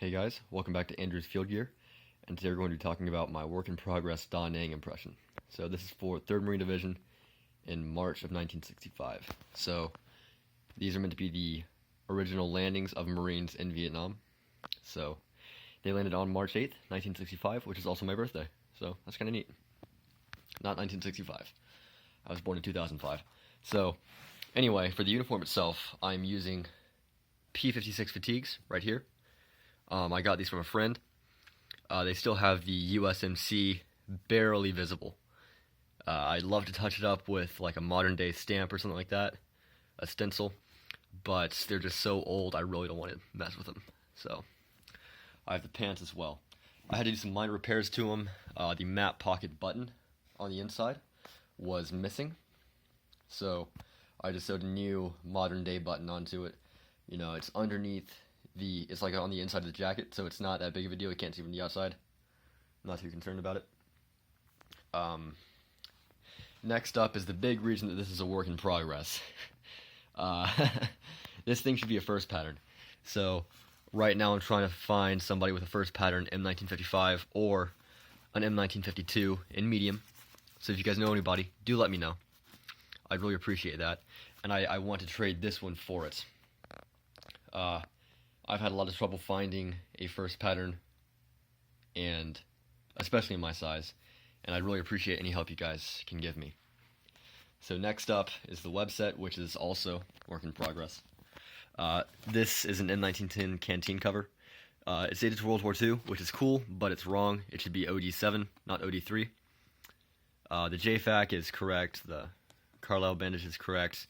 Hey guys, welcome back to Andrew's Field Gear, and today we're going to be talking about my work in progress Da Nang impression. So this is for 3rd Marine Division in March of 1965. So these are meant to be the original landings of Marines in Vietnam. So they landed on March 8th, 1965, which is also my birthday. So that's kind of neat. Not 1965. I was born in 2005. So anyway, for the uniform itself, I'm using P56 fatigues right here. I got these from a friend. They still have the USMC barely visible. I'd love to touch it up with like a modern day stamp or something like that, a stencil, but they're just so old I really don't want to mess with them. So I have the pants as well. I had to do some minor repairs to them. The map pocket button on the inside was missing, so I just sewed a new modern day button onto it. You know, it's underneath it's like on the inside of the jacket, so it's not that big of a deal. You can't see from the outside. I'm not too concerned about it. Next up is the big reason that this is a work in progress. This thing should be a first pattern. So right now I'm trying to find somebody with a first pattern M1955 or an M1952 in medium. So if you guys know anybody, do let me know. I'd really appreciate that. And I want to trade this one for it. I've had a lot of trouble finding a first pattern, and especially in my size, and I'd really appreciate any help you guys can give me. So next up is the website, which is also work in progress. This is an M1910 canteen cover. It's dated to World War II, which is cool, but it's wrong. It should be OD7, not OD3. The JFAC is correct. The Carlisle bandage is correct.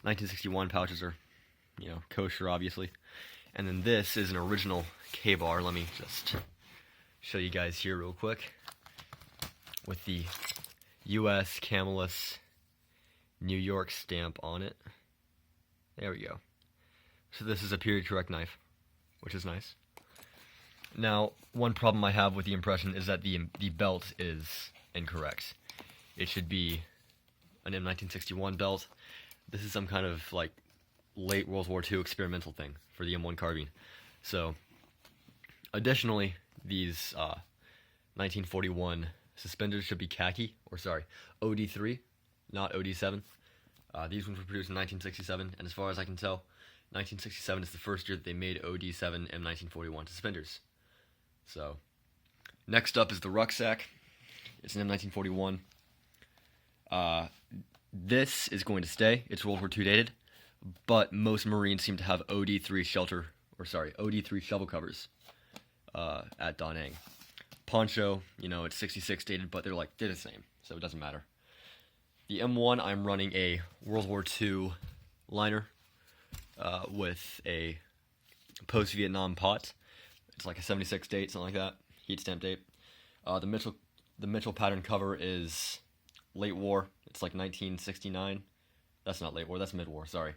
1961 pouches are, kosher, obviously. And then this is an original K-bar. Let me just show you guys here real quick with the U.S. Camelus New York stamp on it. There we go. So this is a period correct knife, which is nice. Now, one problem I have with the impression is that the belt is incorrect. It should be an M1961 belt. This is some kind of like late World War II experimental thing for the M1 carbine. So, additionally, these 1941 suspenders should be khaki, OD3, not OD7. These ones were produced in 1967, and as far as I can tell, 1967 is the first year that they made OD7 M1941 suspenders. So, next up is the rucksack. It's an M1941. This is going to stay. It's World War II dated. But most Marines seem to have OD3 shovel covers at Da Nang. Poncho, it's 66 dated, but they're the same, so it doesn't matter. The M1, I'm running a World War II liner with a post-Vietnam pot. It's like a 76 date, something like that, heat stamp date. The Mitchell pattern cover is late war. It's like 1969. That's not late war, that's mid-war, sorry.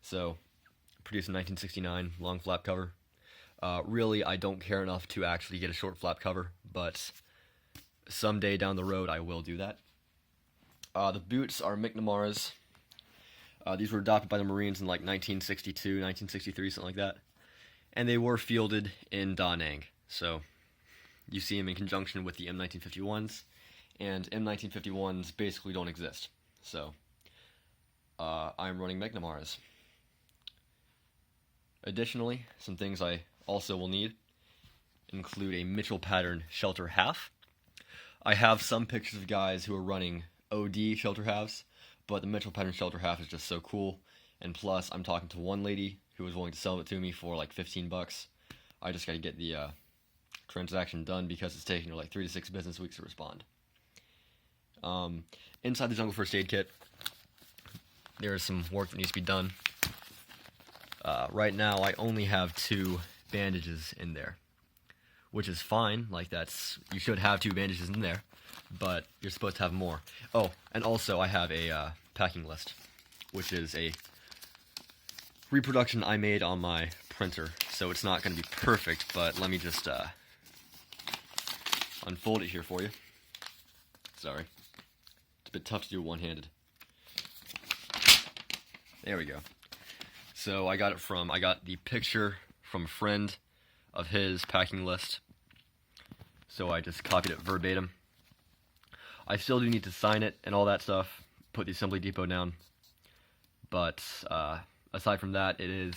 So, produced in 1969, long flap cover. Really, I don't care enough to actually get a short flap cover, but someday down the road I will do that. The boots are McNamara's. These were adopted by the Marines in like 1962, 1963, something like that. And they were fielded in Da Nang. So, you see them in conjunction with the M1951s, and M1951s basically don't exist. So, I'm running McNamara's. Additionally, some things I also will need include a Mitchell pattern shelter half. I have some pictures of guys who are running OD shelter halves, but the Mitchell pattern shelter half is just so cool. And plus, I'm talking to one lady who was willing to sell it to me for like $15. I just got to get the transaction done because it's taking her like 3 to 6 business weeks to respond. Inside the Jungle First Aid Kit, there is some work that needs to be done. Right now, I only have 2 bandages in there, which is fine. You should have 2 bandages in there, but you're supposed to have more. Oh, and also I have a packing list, which is a reproduction I made on my printer, so it's not going to be perfect, but let me just unfold it here for you. Sorry. It's a bit tough to do one-handed. There we go. So I got the picture from a friend of his packing list, so I just copied it verbatim. I still do need to sign it and all that stuff, put the assembly depot down, but aside from that, it is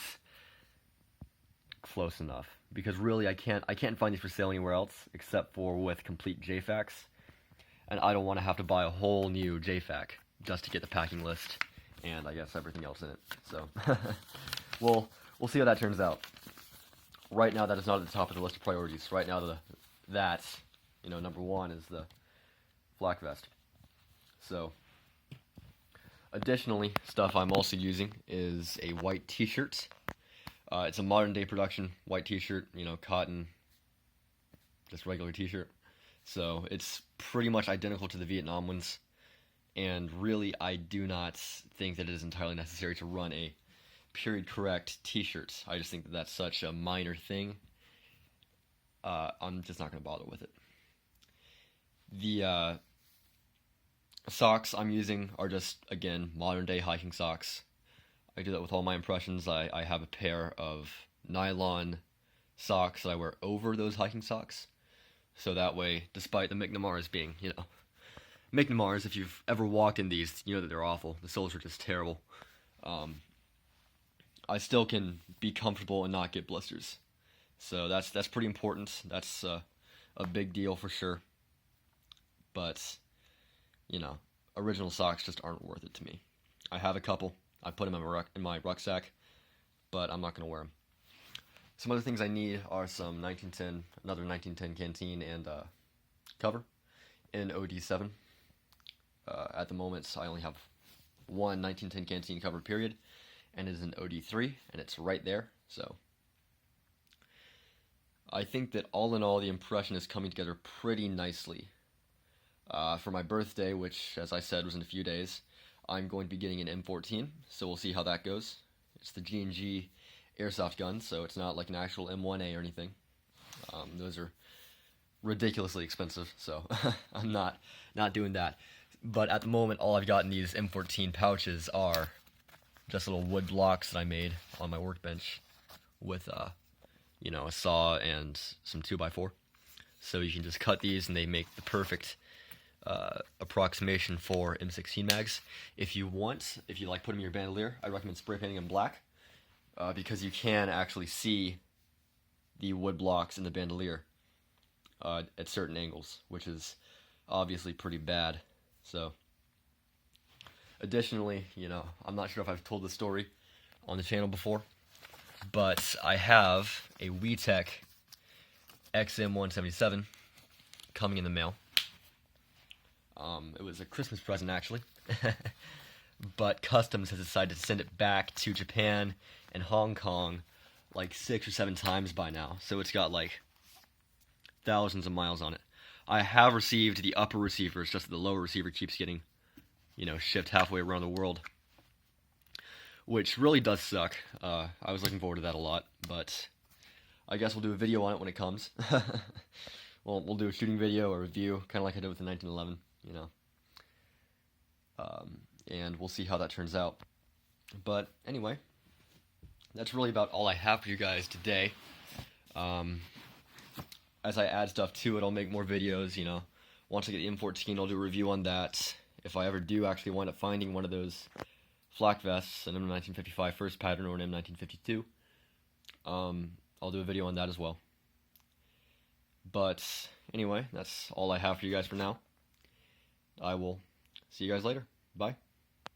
close enough. Because really, I can't find these for sale anywhere else except for with complete JFACs, and I don't want to have to buy a whole new JFAC just to get the packing list and I guess everything else in it. So we'll see how that turns out. Right now, that is not at the top of the list of priorities. Right now, number one is the flak vest. So additionally, stuff I'm also using is a white t-shirt. It's a modern day production white t-shirt, cotton, just regular t-shirt. So it's pretty much identical to the Vietnam ones. And really, I do not think that it is entirely necessary to run a period correct t-shirt. I just think that that's such a minor thing. I'm just not going to bother with it. The socks I'm using are just, again, modern day hiking socks. I do that with all my impressions. I have a pair of nylon socks that I wear over those hiking socks. So that way, despite the McNamara's being, McNamara's, if you've ever walked in these, you know that they're awful. The soles are just terrible. I still can be comfortable and not get blisters. So that's pretty important. That's a big deal for sure. But, original socks just aren't worth it to me. I have a couple. I put them in my rucksack, but I'm not going to wear them. Some other things I need are some another 1910 canteen and cover in OD7. At the moment, I only have one 1910 canteen cover, period, and it is in OD3, and it's right there. So I think that all in all, the impression is coming together pretty nicely. For my birthday, which, as I said, was in a few days, I'm going to be getting an M14, so we'll see how that goes. It's the G&G airsoft gun, so it's not like an actual M1A or anything. Those are ridiculously expensive, so I'm not doing that. But at the moment, all I've got in these M14 pouches are just little wood blocks that I made on my workbench with, a saw and some 2x4. So you can just cut these, and they make the perfect approximation for M16 mags. If you like put them in your bandolier, I recommend spray painting them black, because you can actually see the wood blocks in the bandolier at certain angles, which is obviously pretty bad. So additionally, I'm not sure if I've told this story on the channel before, but I have a WIP XM177 coming in the mail. It was a Christmas present, actually, but Customs has decided to send it back to Japan and Hong Kong like 6 or 7 times by now, so it's got like thousands of miles on it. I have received the upper receiver, it's just that the lower receiver keeps getting, shipped halfway around the world, which really does suck. I was looking forward to that a lot, but I guess we'll do a video on it when it comes. Well, we'll do a shooting video or review, kind of like I did with the 1911, and we'll see how that turns out. But anyway, that's really about all I have for you guys today. As I add stuff to it, I'll make more videos, Once I get the M14, I'll do a review on that. If I ever do actually wind up finding one of those flak vests, an M1955 first pattern or an M1952, I'll do a video on that as well. But anyway, that's all I have for you guys for now. I will see you guys later. Bye.